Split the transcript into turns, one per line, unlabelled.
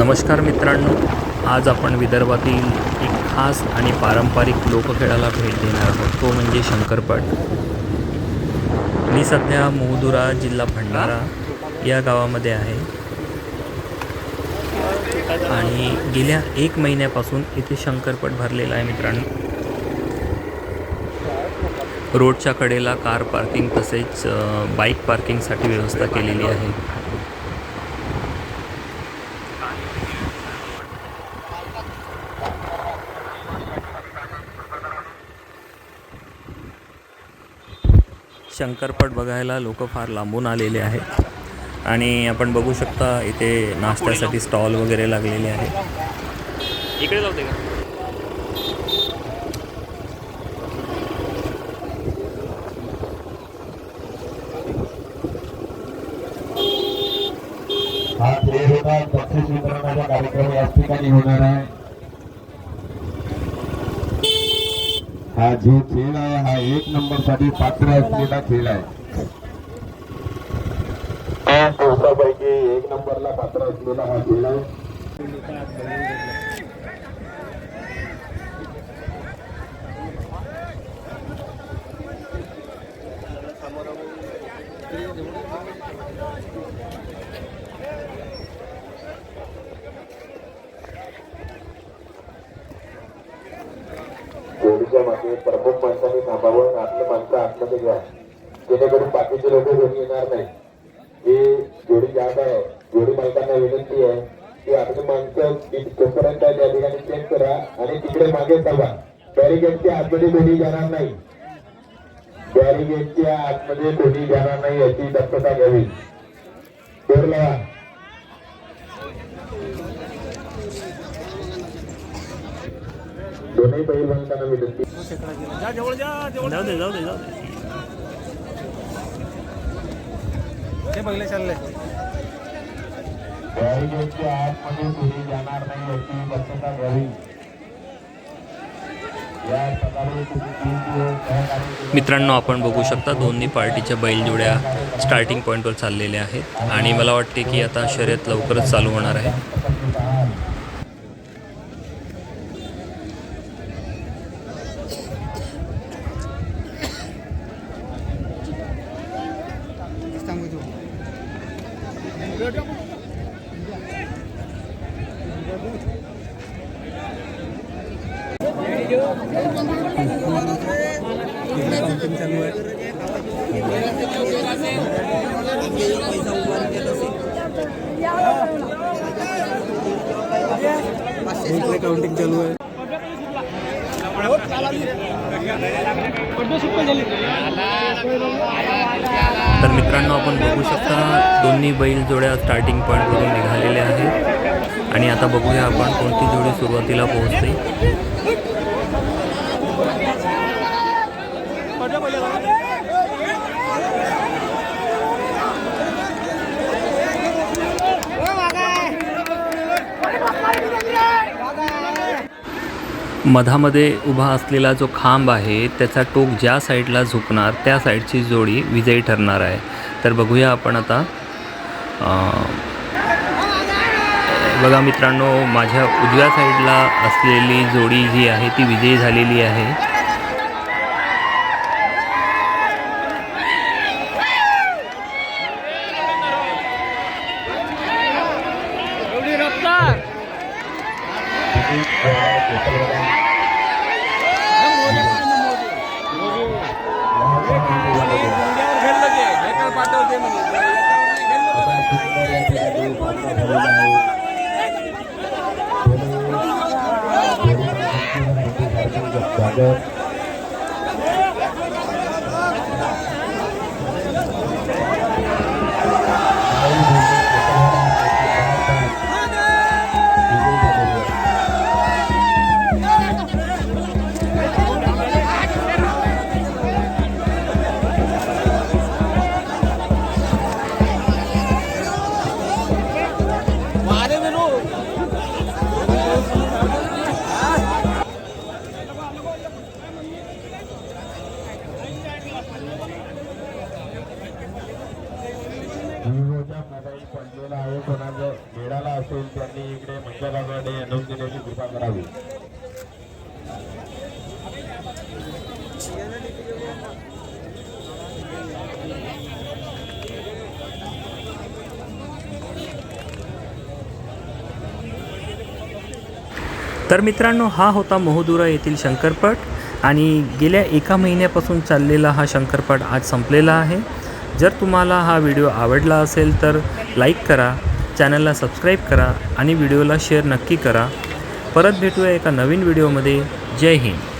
नमस्कार मित्रांनो, आज आपण विदर्भातील एक खास आणि पारंपरिक लोकखेळाला भेट देणार आहोत, तो म्हणजे शंकरपट। मी सध्या मोहदुरा जिल्हा भंडारा या गावामध्ये आहे आणि गेल्या 1 महिन्यापासून इथे शंकरपट भरलेला आहे मित्रांनो। रोडच्या कडेला कार पार्किंग तसेच बाईक पार्किंगसाठी व्यवस्था केलेली आहे। शंकरपट बघायला लोक फार लांबून आलेले आहेत आणि आपण बघू शकता इथे नाश्त्यासाठी स्टॉल वगैरे लागलेले आहेत। इकडे जाऊ दे का?
हा खेळ होता बक्षीस वितरणाचा कार्यक्रम याच ठिकाणी होणार आहे। हा जो खेळ आहे हा 1 नंबर साठी पात्र असलेला खेळ आहे। 5 दिवसापैकी 1 नंबरला पात्र असलेला हा खेळ आहे। जोडीच्या मागे प्रमुख माणसांनी थांबावं, आपले माणसं आतमध्ये घ्या जेणेकरून बाकीचे लोक घरी येणार नाही। ही जोडी जात आहे, जोडी मालकांना विनंती आहे की आपली माणसं जोपर्यंत त्या ठिकाणी चेक करा आणि तिकडे मागे थांबा। बॅरिगेटच्या आतमध्ये कोणी जाणार नाही, बॅरिगेटच्या आतमध्ये कोणी जाणार नाही याची दक्षता घ्यावी। door लावा। दोन्ही पहिलवानांना विनंती,
जाऊ दे
ते बघले चालले। बॅरिगेटच्या आतमध्ये कोणी जाणार नाही याची दक्षता घ्यावी।
मित्रांनो, आपण बघू शकता दोन्ही पार्टीच्या बैलजोड्या स्टार्टिंग पॉईंटवर चाललेल्या आहेत आणि मला वाटते की आता शर्यत लवकरच चालू होणार आहे।
काउंटिंग चालू आहे।
तर मित्रांनो, आपण बघू शकता दोन्ही बैल जोड्या स्टार्टिंग पॉईंटवरून निघालेल्या आहेत आणि आता बघूया आपण कोणती जोडी सुरुवातीला पोहोचते। मधामध्ये उभा असलेला जो खांब आहे त्याचा टोक ज्या साईडला झुकणार त्या साईडची जोडी विजयी ठरणार आहे। तर बघूया आपण आता। बघा मित्रांनो, माझ्या उजव्या साईडला असलेली जोडी जी आहे ती विजयी झालेली आहे।
मिळाला असेल त्यांनी इकडे मंचाकडे नोंद देण्याची कृपा करावी.
तर मित्रांनो, हा होता महुदुरा येथील शंकरपट आणि गेल्या 1 महिन्यापासून चाललेला हा शंकरपट आज संपलेला आहे. जर तुम्हाला हा व्हिडिओ आवडला असेल तर लाईक करा, चॅनलला सबस्क्राईब करा आणि व्हिडिओला शेअर नक्की करा. परत भेटूया एका नवीन व्हिडिओमध्ये. जय हिंद.